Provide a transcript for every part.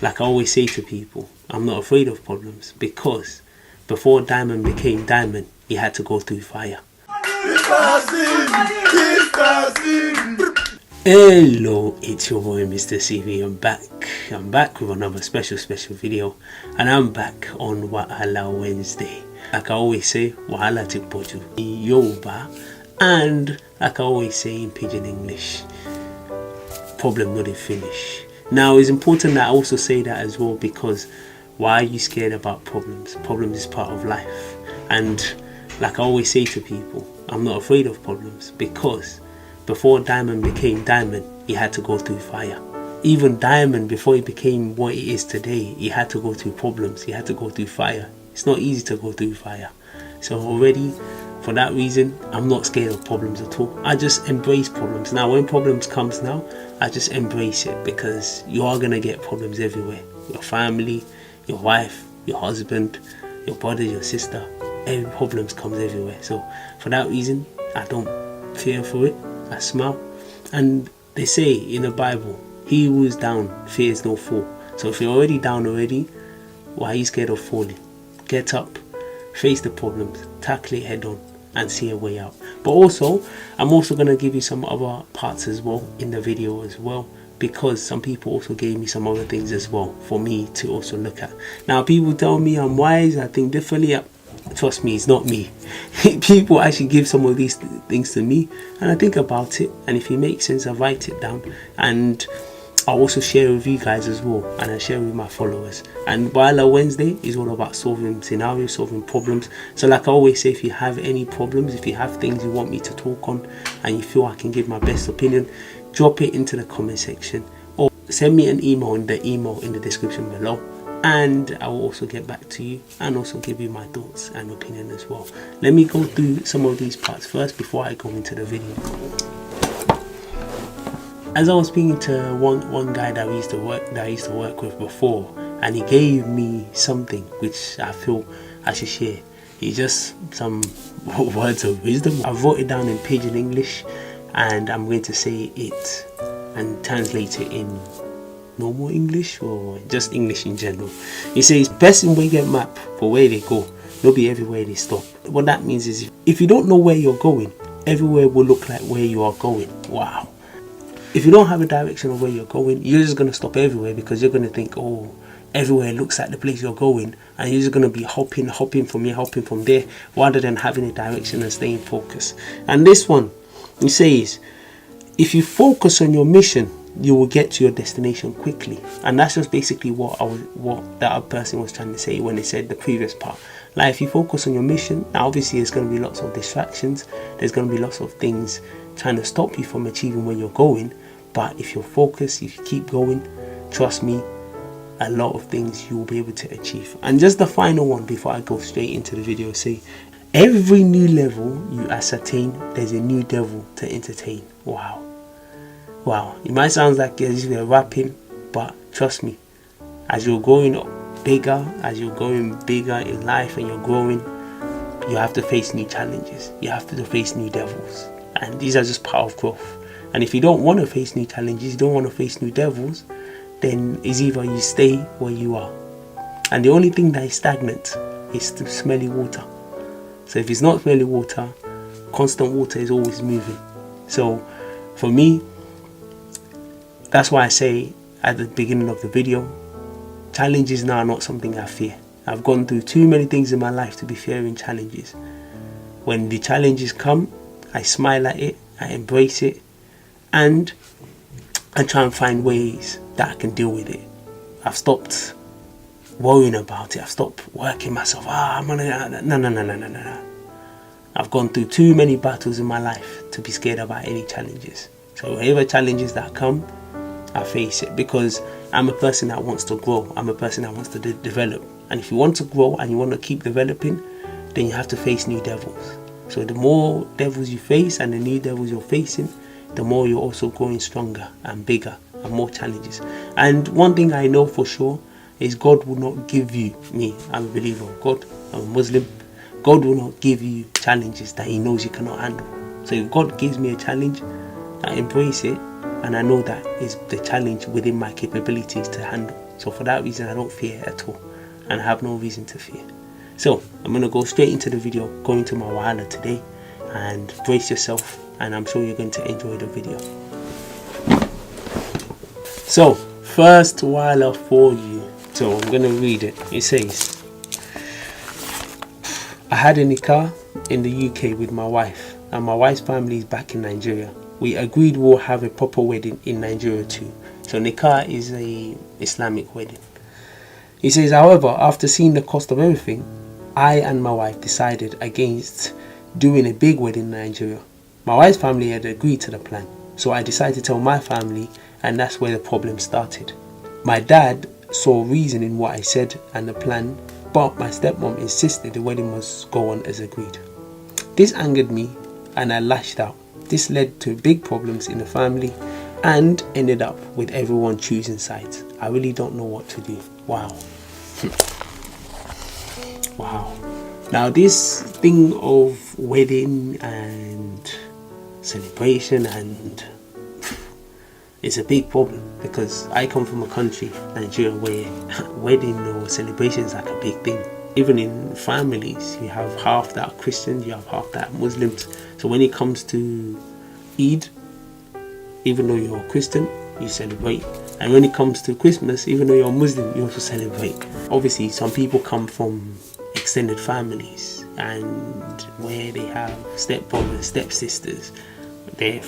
Like I always say to people, I'm not afraid of problems because before Diamond became Diamond, he had to go through fire. Hello, it's your boy Mr. CV. I'm back with another special video, and I'm back on Wahala Wednesday. Like I always say, Wahala Tikpoju in Yoruba, and like I always say in Pidgin English, problem not finish. Now it's important that I also say that as well, because why are you scared about problems? Problems is part of life, and like I always say to people, I'm not afraid of problems because before Diamond became Diamond, he had to go through fire. Even Diamond, before he became what he is today, he had to go through problems. He had to go through fire. It's not easy to go through fire. So already, for that reason, I'm not scared of problems at all. I just embrace problems. Now, when problems comes now, I just embrace it, because you are going to get problems everywhere. Your family, your wife, your husband, your brother, your sister. Every problems comes everywhere. So for that reason, I don't fear for it. I smile. And they say in the Bible, he who is down fears no fall. So if you're already down already, why are you scared of falling? Get up, face the problems, tackle it head on, and see a way out. But also, I'm also going to give you some other parts as well in the video as well, because some people also gave me some other things as well for me to also look at. Now, people tell me I'm wise, I think differently. Trust me, it's not me. People actually give some of these things to me, and I think about it, and if it makes sense, I write it down, and I'll also share with you guys as well, and I share with my followers. And Wahala Wednesday is all about solving scenarios, solving problems. So like I always say, if you have any problems, if you have things you want me to talk on, and you feel I can give my best opinion, drop it into the comment section, or send me an email in the description below, and I will also get back to you and also give you my thoughts and opinion as well. Let me go through some of these parts first before I go into the video. As I was speaking to one guy that I used to work with before, and he gave me something which I feel I should share. It's just some words of wisdom. I wrote it down in Pidgin English, and I'm going to say it and translate it in normal English or just English in general. He says, person will get map for where they go, not be everywhere they stop. What that means is, if you don't know where you're going, everywhere will look like where you are going. Wow. If you don't have a direction of where you're going, you're just going to stop everywhere, because you're going to think, oh, everywhere looks like the place you're going, and you're just going to be hopping from here, hopping from there, rather than having a direction and staying focused. And this one, he says, if you focus on your mission, you will get to your destination quickly. And that's just basically what that other person was trying to say when they said the previous part. Like, if you focus on your mission, now obviously there's going to be lots of distractions, there's going to be lots of things trying to stop you from achieving where you're going. But if you're focused, if you keep going, trust me, a lot of things you will be able to achieve. And just the final one before I go straight into the video, say, every new level you ascertain, there's a new devil to entertain. Wow, it might sound like you're rapping, but trust me, as you're growing bigger, as you're going bigger in life and you're growing, you have to face new challenges. You have to face new devils. And these are just part of growth. And if you don't want to face new challenges, you don't want to face new devils, then it's either you stay where you are. And the only thing that is stagnant is the smelly water. So if it's not smelly water, constant water is always moving. So for me, that's why I say at the beginning of the video, challenges now are not something I fear. I've gone through too many things in my life to be fearing challenges. When the challenges come, I smile at it, I embrace it, and I try and find ways that I can deal with it. I've stopped worrying about it. I've stopped working myself. No. I've gone through too many battles in my life to be scared about any challenges. So whatever challenges that come, I face it, because I'm a person that wants to grow. I'm a person that wants to develop. And if you want to grow and you want to keep developing, then you have to face new devils. So the more devils you face and the new devils you're facing, the more you're also growing stronger and bigger and more challenges. And one thing I know for sure is God will not give you, me, I'm a believer of God, I'm a Muslim, God will not give you challenges that He knows you cannot handle. So if God gives me a challenge, I embrace it, and I know that is the challenge within my capabilities to handle. So for that reason, I don't fear it at all, and I have no reason to fear. So I'm going to go straight into the video, go into my wahala today, and brace yourself, and I'm sure you're going to enjoy the video. So first wahala for you, so I'm going to read it. It says, I had a nikah in the UK with my wife, and my wife's family is back in Nigeria. We agreed we'll have a proper wedding in Nigeria too. So nikah is a Islamic wedding. He says, however, after seeing the cost of everything, I and my wife decided against doing a big wedding in Nigeria. My wife's family had agreed to the plan, so I decided to tell my family, and that's where the problem started. My dad saw reason in what I said and the plan, but my stepmom insisted the wedding must go on as agreed. This angered me and I lashed out. This led to big problems in the family and ended up with everyone choosing sides. I really don't know what to do. Wow. Wow. Now this thing of wedding and celebration and it's a big problem, because I come from a country, Nigeria, where wedding or celebration is like a big thing. Even in families, you have half that are Christians, you have half that are Muslims. So when it comes to Eid, even though you're a Christian, you celebrate. And when it comes to Christmas, even though you're a Muslim, you also celebrate. Obviously, some people come from extended families, and where they have stepbrothers, stepsisters, their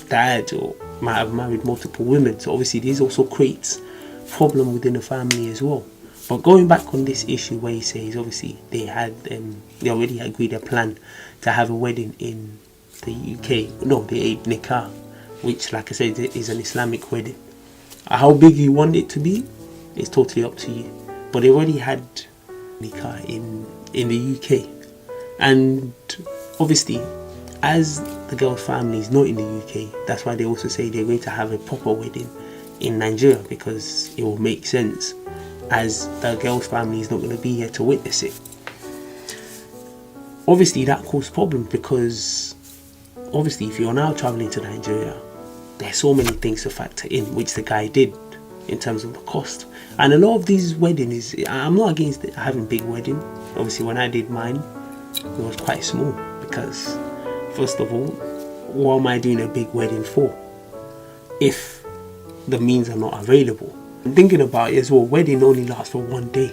dad or might have married multiple women. So obviously this also creates problem within the family as well. But going back on this issue where he says obviously they already agreed a plan to have a wedding in the UK. No, the nikah, which like I said is an Islamic wedding. How big you want it to be is totally up to you. But they already had nikah in the UK, and obviously as the girl's family is not in the UK, that's why they also say they're going to have a proper wedding in Nigeria, because it will make sense as the girl's family is not going to be here to witness it. Obviously that caused problems, because obviously if you're now traveling to Nigeria, there's so many things to factor in, which the guy did in terms of the cost. And a lot of these weddings, I'm not against having big wedding. Obviously when I did mine, it was quite small, because first of all, what am I doing a big wedding for if the means are not available? I'm thinking about it as well, wedding only lasts for one day,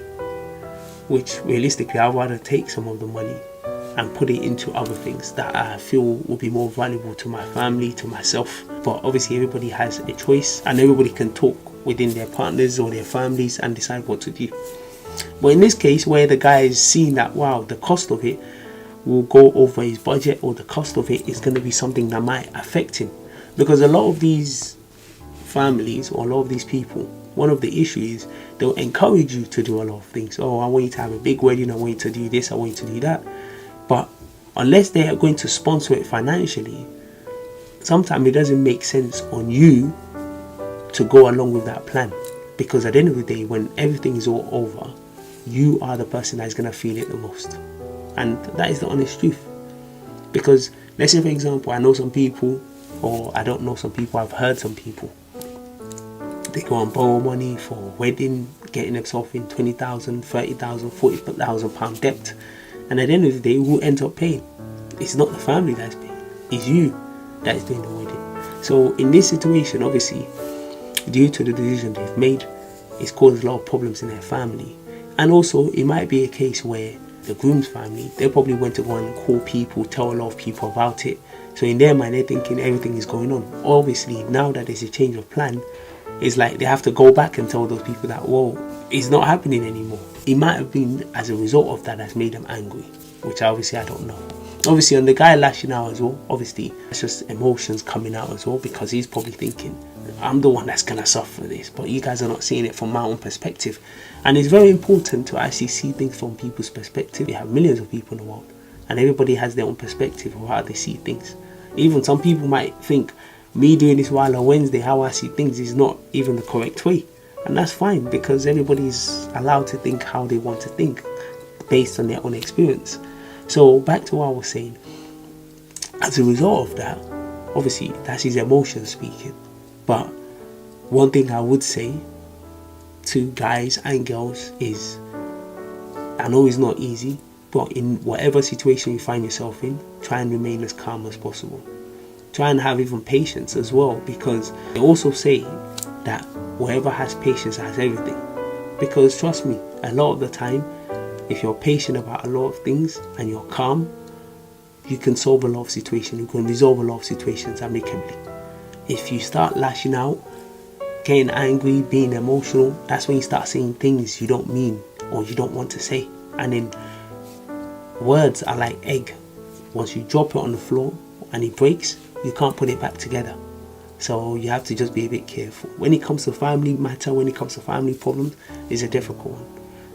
which realistically I'd rather take some of the money and put it into other things that I feel will be more valuable to my family, to myself. But obviously everybody has a choice, and everybody can talk within their partners or their families and decide what to do. But in this case, where the guy is seeing that, wow, the cost of it will go over his budget, or the cost of it is going to be something that might affect him. Because a lot of these families or a lot of these people, one of the issues is they'll encourage you to do a lot of things. Oh, I want you to have a big wedding, I want you to do this, I want you to do that. But unless they are going to sponsor it financially, sometimes it doesn't make sense on you to go along with that plan. Because at the end of the day, when everything is all over, you are the person that is going to feel it the most. And that is the honest truth. Because let's say for example, I know some people, or I don't know some people, I've heard some people, they go and borrow money for a wedding, getting themselves in 20,000, 30,000, 40,000 pound debt. And at the end of the day, who ends up paying? It's not the family that's paying, it's you that is doing the wedding. So in this situation, obviously, due to the decision they've made, it's caused a lot of problems in their family. And also, it might be a case where the groom's family, they probably went to go and call people, tell a lot of people about it. So in their mind, they're thinking everything is going on. Obviously, now that there's a change of plan, it's like they have to go back and tell those people that, whoa, it's not happening anymore. It might have been as a result of that that's made them angry, which obviously I don't know. Obviously on the guy lashing out as well, obviously it's just emotions coming out as well, because he's probably thinking, I'm the one that's going to suffer this, but you guys are not seeing it from my own perspective. And it's very important to actually see things from people's perspective. We have millions of people in the world, and everybody has their own perspective of how they see things. Even some people might think me doing this while on Wednesday, how I see things is not even the correct way. And that's fine, because everybody's allowed to think how they want to think based on their own experience. So back to what I was saying, as a result of that, obviously that's his emotions speaking. But one thing I would say to guys and girls is, I know it's not easy, but in whatever situation you find yourself in, try and remain as calm as possible. Try and have even patience as well, because they also say that whoever has patience has everything. Because trust me, a lot of the time, if you're patient about a lot of things and you're calm, you can solve a lot of situations, you can resolve a lot of situations amicably. If you start lashing out, getting angry, being emotional, that's when you start saying things you don't mean or you don't want to say. And then words are like egg. Once you drop it on the floor and it breaks, you can't put it back together. So you have to just be a bit careful. When it comes to family matter, when it comes to family problems, it's a difficult one.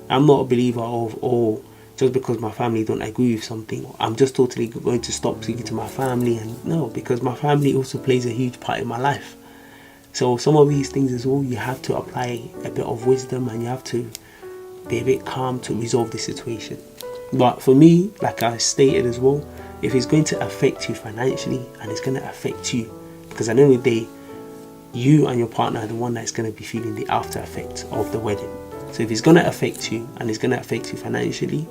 I'm not a believer of, oh, just because my family don't agree with something, I'm just totally going to stop speaking to my family. And no, because my family also plays a huge part in my life. So some of these things as well, you have to apply a bit of wisdom and you have to be a bit calm to resolve the situation. But for me, like I stated as well, if it's going to affect you financially and it's going to affect you, because at the end of the day, you and your partner are the one that's going to be feeling the after effects of the wedding. So if it's going to affect you and it's going to affect you financially,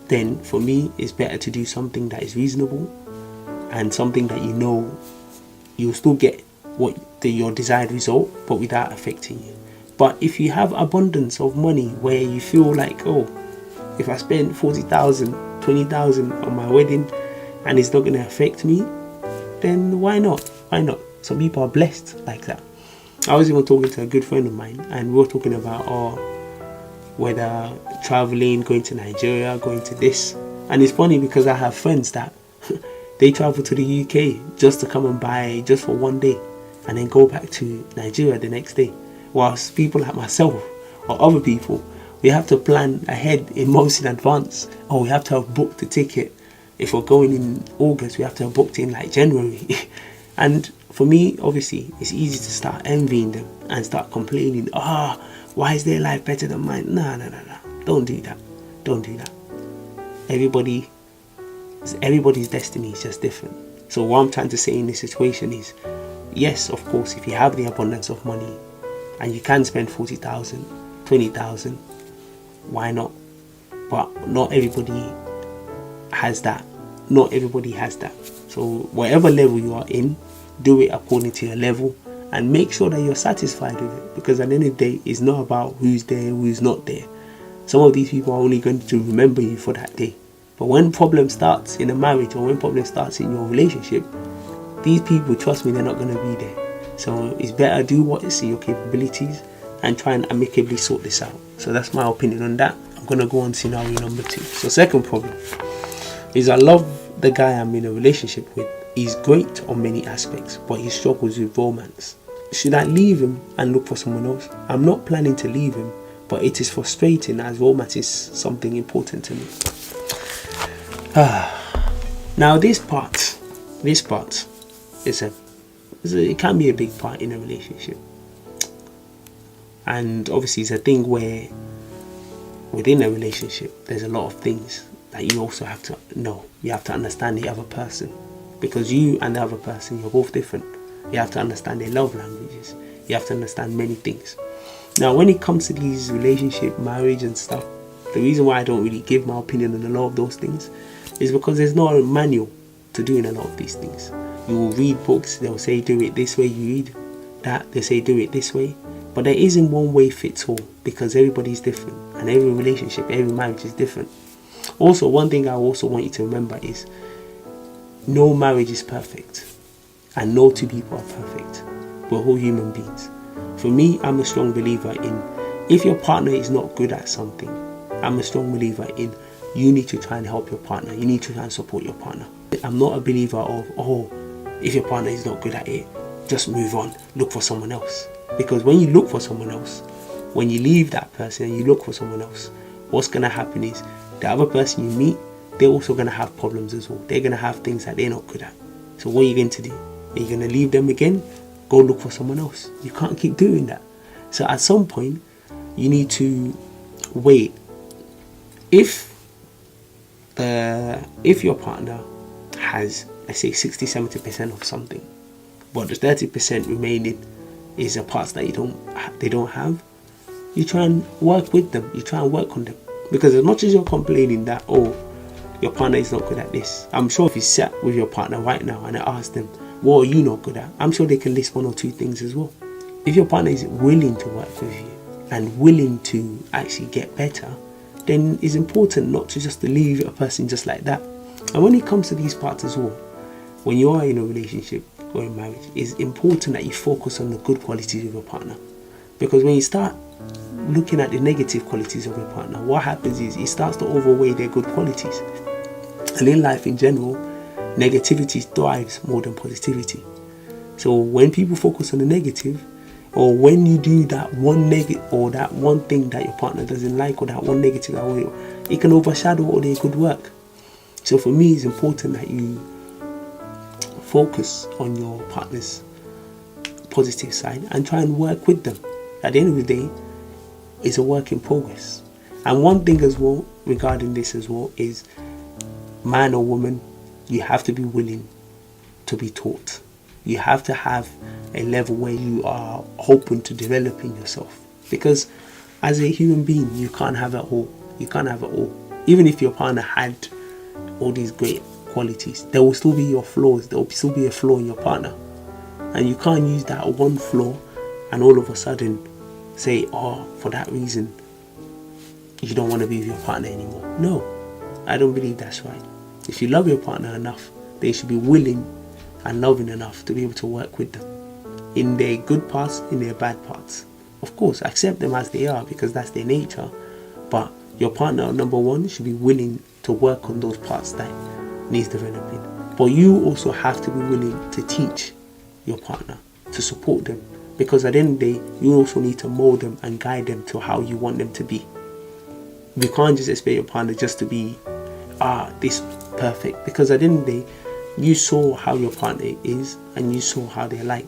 then for me, it's better to do something that is reasonable and something that you know you'll still get your desired result, but without affecting you. But if you have abundance of money where you feel like, oh, if I spend 40,000, 20,000 on my wedding and it's not going to affect me, then why not? Why not? Some people are blessed like that. I was even talking to a good friend of mine and we were talking about whether traveling, going to Nigeria, going to this. And it's funny because I have friends that they travel to the UK just to come and buy just for one day and then go back to Nigeria the next day. Whilst people like myself or other people, we have to plan ahead in months in advance, or we have to have booked the ticket. If we're going in August, we have to have booked in like January. And for me, obviously, it's easy to start envying them and start complaining, why is their life better than mine? No. Don't do that. Don't do that. Everybody's destiny is just different. So what I'm trying to say in this situation is, yes, of course, if you have the abundance of money and you can spend 40,000, 20,000, why not? But not everybody has that. Not everybody has that. So whatever level you are in, do it according to your level and make sure that you're satisfied with it. Because at the end of the day, it's not about who's there, who's not there. Some of these people are only going to remember you for that day. But when problem starts in a marriage or when problem starts in your relationship, these people, trust me, they're not going to be there. So it's better do what is in your capabilities and try and amicably sort this out. So that's my opinion on that. I'm going to go on to scenario number 2. So second problem is, I love the guy I'm in a relationship with. He's great on many aspects, but he struggles with romance. Should I leave him and look for someone else? I'm not planning to leave him, but it is frustrating as romance is something important to me. Now this part is it can be a big part in a relationship. And obviously it's a thing where within a relationship there's a lot of things that you also have to know. You have to understand the other person, because you and the other person, you're both different. You have to understand their love languages. You have to understand many things. Now when it comes to these relationship, marriage and stuff, the reason why I don't really give my opinion on a lot of those things is because there's no manual to doing a lot of these things. You will read books, they'll say do it this way. You read that, they say do it this way. But there isn't one way fits all, because everybody's different and every relationship, every marriage is different. Also, one thing I also want you to remember is no marriage is perfect and no two people are perfect. We're all human beings. For me, I'm a strong believer in, if your partner is not good at something, I'm a strong believer in you need to try and help your partner. You need to try and support your partner. I'm not a believer of, if your partner is not good at it, just move on, look for someone else. Because when you look for someone else, when you leave that person and you look for someone else, what's going to happen is the other person you meet, they're also going to have problems as well. They're going to have things that they're not good at. So what are you going to do? Are you going to leave them again? Go look for someone else. You can't keep doing that. So at some point, you need to wait. If your partner has, let's say, 60-70% of something, but the 30% remaining is the parts that they don't have, you try and work with them, you try and work on them. Because as much as you're complaining that, oh, your partner is not good at this, I'm sure if you sat with your partner right now and I asked them, what are you not good at? I'm sure they can list 1 or 2 things as well. If your partner is willing to work with you and willing to actually get better, then it's important not to just leave a person just like that. And when it comes to these parts as well, when you are in a relationship or in marriage, it's important that you focus on the good qualities of your partner. Because when you start looking at the negative qualities of your partner, what happens is it starts to overweigh their good qualities. And in life in general, negativity thrives more than positivity. So when people focus on the negative, or when you do that one negative or that one thing that your partner doesn't like, or that one negative, it can overshadow all their good work. So for me, it's important that you focus on your partner's positive side and try and work with them. At the end of the day, it's a work in progress. And one thing as well regarding this as well is, man or woman, you have to be willing to be taught. You have to have a level where you are open to developing yourself. Because as a human being, you can't have it all. You can't have it all. Even if your partner had all these great qualities, there will still be your flaws. There will still be a flaw in your partner. And you can't use that one flaw and all of a sudden say, oh, for that reason, you don't want to be with your partner anymore. No, I don't believe that's right. If you love your partner enough, they should be willing and loving enough to be able to work with them in their good parts, in their bad parts. Of course, accept them as they are because that's their nature. But your partner, number one, should be willing to work on those parts that needs developing. But you also have to be willing to teach your partner, to support them. Because at the end of the day, you also need to mold them and guide them to how you want them to be. You can't just expect your partner just to be, this perfect. Because at the end of the day, you saw how your partner is and you saw how they're like.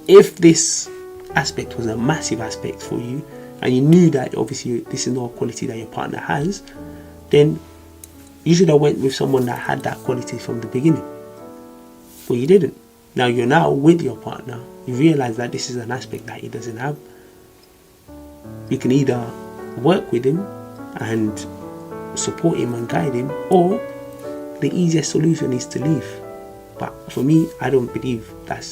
If this aspect was a massive aspect for you and you knew that obviously this is not a quality that your partner has, then you should have went with someone that had that quality from the beginning. But you didn't. Now you're now with your partner, you realize that this is an aspect that he doesn't have. You can either work with him and support him and guide him, or the easiest solution is to leave. But for me, I don't believe that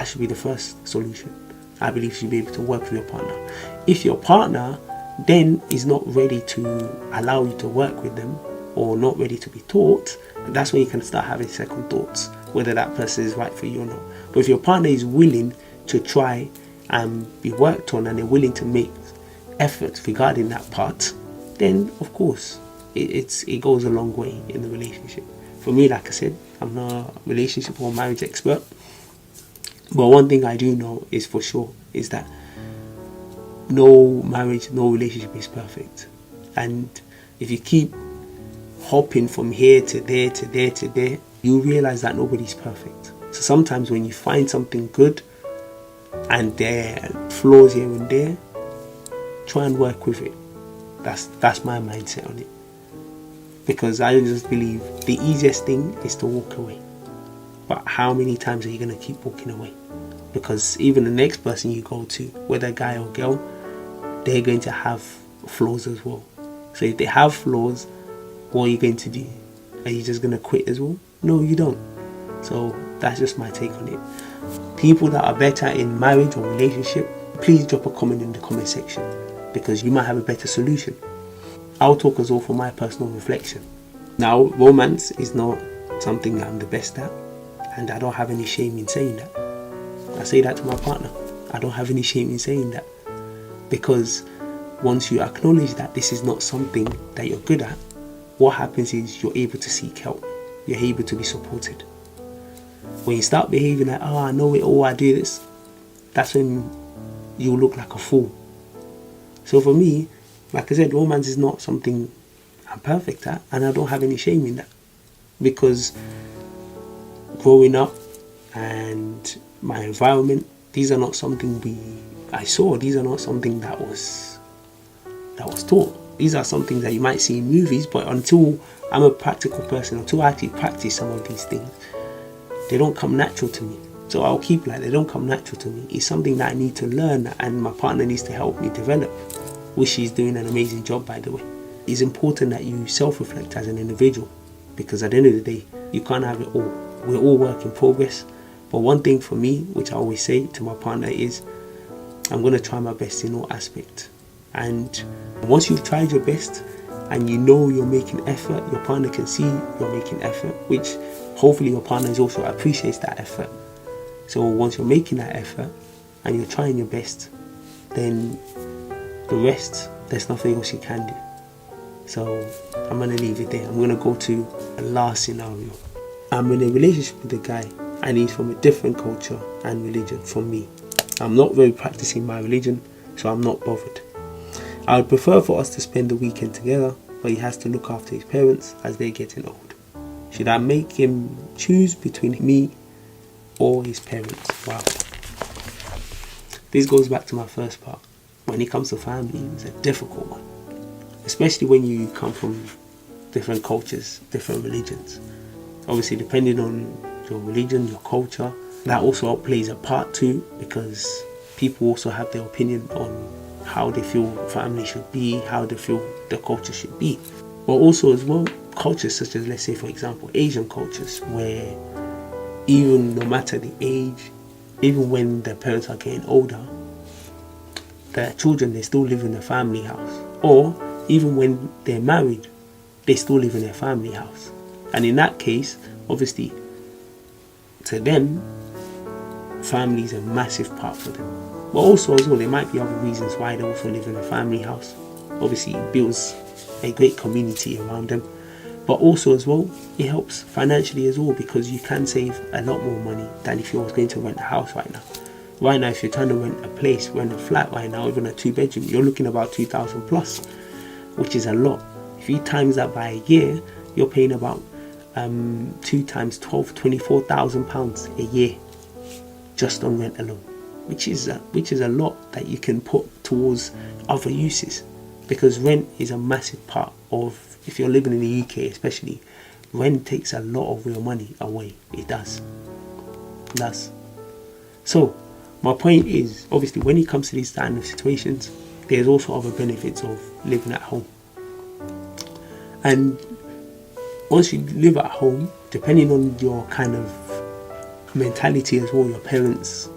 should be the first solution. I believe you should be able to work with your partner. If your partner then is not ready to allow you to work with them, or not ready to be taught, that's when you can start having second thoughts whether that person is right for you or not. But if your partner is willing to try and be worked on and they're willing to make efforts regarding that part, then of course it goes a long way in the relationship. For me, like I said, I'm not a relationship or marriage expert, but one thing I do know is for sure is that no marriage, no relationship is perfect. And if you keep hopping from here to there to there to there, you realize that nobody's perfect. So sometimes when you find something good and there are flaws here and there, try and work with it. That's my mindset on it. Because I just believe the easiest thing is to walk away. But how many times are you going to keep walking away? Because even the next person you go to, whether guy or girl, they're going to have flaws as well. So if they have flaws, what are you going to do? Are you just going to quit as well? No, you don't. So that's just my take on it. People that are better in marriage or relationship, please drop a comment in the comment section, because you might have a better solution. I'll talk as well for my personal reflection. Now, romance is not something that I'm the best at, and I don't have any shame in saying that. I say that to my partner. I don't have any shame in saying that, because once you acknowledge that this is not something that you're good at, what happens is you're able to seek help. You're able to be supported. When you start behaving like, I know it all, I do this, that's when you look like a fool. So for me, like I said, romance is not something I'm perfect at, and I don't have any shame in that. Because growing up and my environment, these are not something I saw. These are not something that was taught. These are some things that you might see in movies, but until I'm a practical person, until I actually practice some of these things, they don't come natural to me. So I'll keep like they don't come natural to me. It's something that I need to learn, and my partner needs to help me develop, which she's doing an amazing job, by the way. It's important that you self-reflect as an individual, because at the end of the day, you can't have it all. We're all work in progress. But one thing for me, which I always say to my partner, is I'm going to try my best in all aspects. And once you've tried your best and you know you're making effort, your partner can see you're making effort, which hopefully your partner also appreciates that effort. So once you're making that effort and you're trying your best, then the rest, there's nothing else you can do. So I'm going to leave it there. I'm going to go to a last scenario. I'm in a relationship with a guy and he's from a different culture and religion from me. I'm not very practicing my religion, so I'm not bothered. I would prefer for us to spend the weekend together, but he has to look after his parents as they're getting old. Should I make him choose between me or his parents? Wow. This goes back to my first part. When it comes to family, it's a difficult one. Especially when you come from different cultures, different religions. Obviously, depending on your religion, your culture, that also plays a part too, because people also have their opinion on how they feel family should be, how they feel the culture should be. But also as well, cultures such as, let's say for example, Asian cultures, where even no matter the age, even when their parents are getting older, their children, they still live in the family house. Or even when they're married, they still live in their family house. And in that case, obviously, to them, family is a massive part for them. But also as well, there might be other reasons why they also live in a family house. Obviously, it builds a great community around them. But also as well, it helps financially as well, because you can save a lot more money than if you was going to rent a house right now. Right now, if you're trying to rent a place, rent a flat right now, even a 2-bedroom, you're looking about 2,000 plus, which is a lot. If you times that by a year, you're paying about 2 times 12, 24,000 pounds a year just on rent alone, which is a lot that you can put towards other uses, because rent is a massive part of, if you're living in the UK especially, rent takes a lot of real money away. It does. So my point is, obviously, when it comes to these kind of situations, there's also other benefits of living at home. And once you live at home, depending on your kind of mentality as well, your parents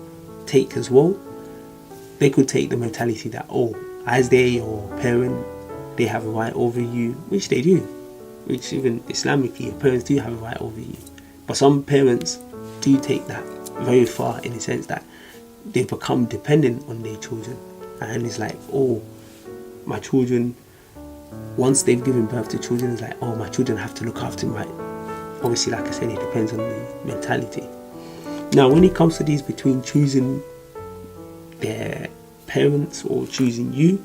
take as well, they could take the mentality that, oh, as they're your parent, they have a right over you, which they do, which even Islamically, your parents do have a right over you. But some parents do take that very far, in the sense that they become dependent on their children, and it's like, oh, my children, once they've given birth to children, it's like, oh, my children have to look after me. Obviously, like I said, it depends on the mentality. Now, when it comes to these between choosing their parents or choosing you,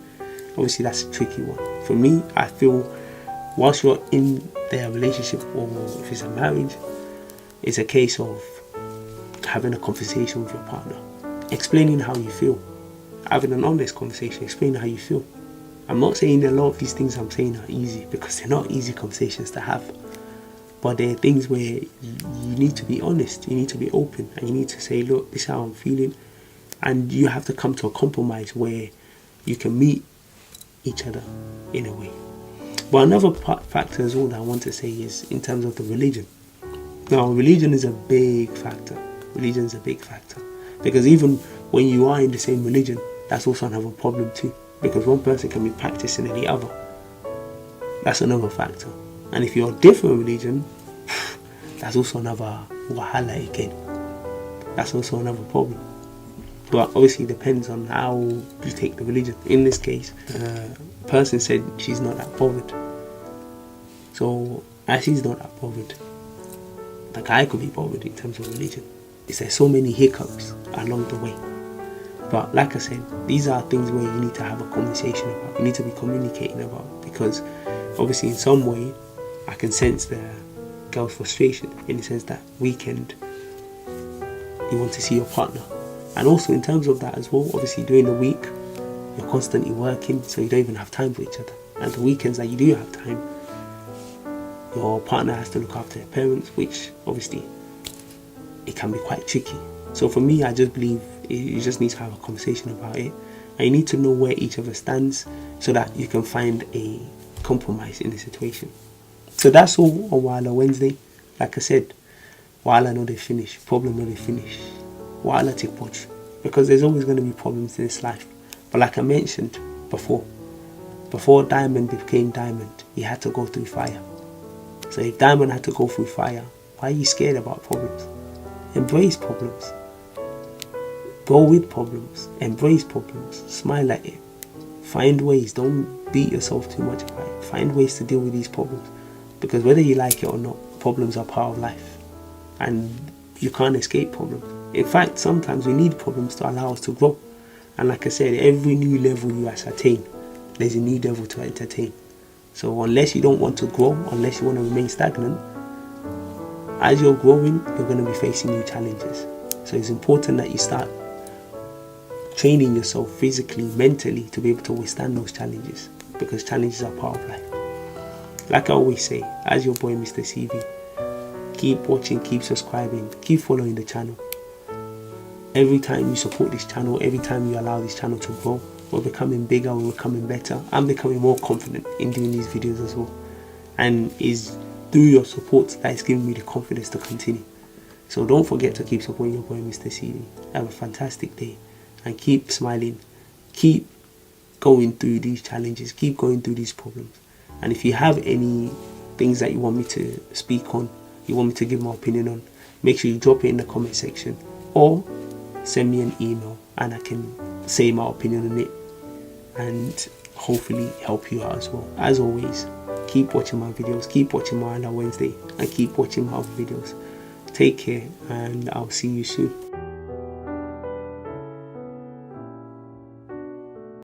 obviously that's a tricky one. For me, I feel whilst you're in their relationship, or if it's a marriage, it's a case of having a conversation with your partner, explaining how you feel, having an honest conversation, explaining how you feel. I'm not saying a lot of these things I'm saying are easy, because they're not easy conversations to have. But there are things where you need to be honest, you need to be open, and you need to say, look, this is how I'm feeling. And you have to come to a compromise where you can meet each other in a way. But another factor as well that I want to say is in terms of the religion. Now, religion is a big factor. Religion is a big factor. Because even when you are in the same religion, that's also another problem too. Because one person can be practicing in the other. That's another factor. And if you're a different religion, that's also another wahala again. That's also another problem. But obviously it depends on how you take the religion. In this case, the person said she's not that bothered. So as she's not that bothered, the guy could be bothered in terms of religion. There's so many hiccups along the way. But like I said, these are things where you need to have a conversation about. You need to be communicating about, because obviously in some way I can sense the girl's frustration, in the sense that weekend you want to see your partner. And also in terms of that as well, obviously during the week you're constantly working, so you don't even have time for each other. And the weekends that you do have time, your partner has to look after their parents, which obviously it can be quite tricky. So for me, I just believe you just need to have a conversation about it, and you need to know where each other stands so that you can find a compromise in the situation. So that's all on Wala Wednesday. Like I said, Wala no they finish, problem no they finish. Wala take watch, because there's always going to be problems in this life. But like I mentioned before Diamond became Diamond, he had to go through fire. So if Diamond had to go through fire, why are you scared about problems? Embrace problems. Go with problems. Embrace problems. Smile at it. Find ways. Don't beat yourself too much about it. Find ways to deal with these problems. Because whether you like it or not, problems are part of life. And you can't escape problems. In fact, sometimes we need problems to allow us to grow. And like I said, every new level you ascertain, there's a new level to entertain. So unless you don't want to grow, unless you want to remain stagnant, as you're growing, you're going to be facing new challenges. So it's important that you start training yourself physically, mentally, to be able to withstand those challenges, because challenges are part of life. Like I always say, as your boy Mr. CV, keep watching, keep subscribing, keep following the channel. Every time you support this channel, every time you allow this channel to grow, we're becoming bigger, we're becoming better. I'm becoming more confident in doing these videos as well. And it's through your support that is giving me the confidence to continue. So don't forget to keep supporting your boy Mr. CV. Have a fantastic day and keep smiling. Keep going through these challenges, keep going through these problems. And if you have any things that you want me to speak on, you want me to give my opinion on, make sure you drop it in the comment section or send me an email and I can say my opinion on it and hopefully help you out as well. As always, keep watching my videos, keep watching my Wala Wednesday, and keep watching my other videos. Take care, and I'll see you soon.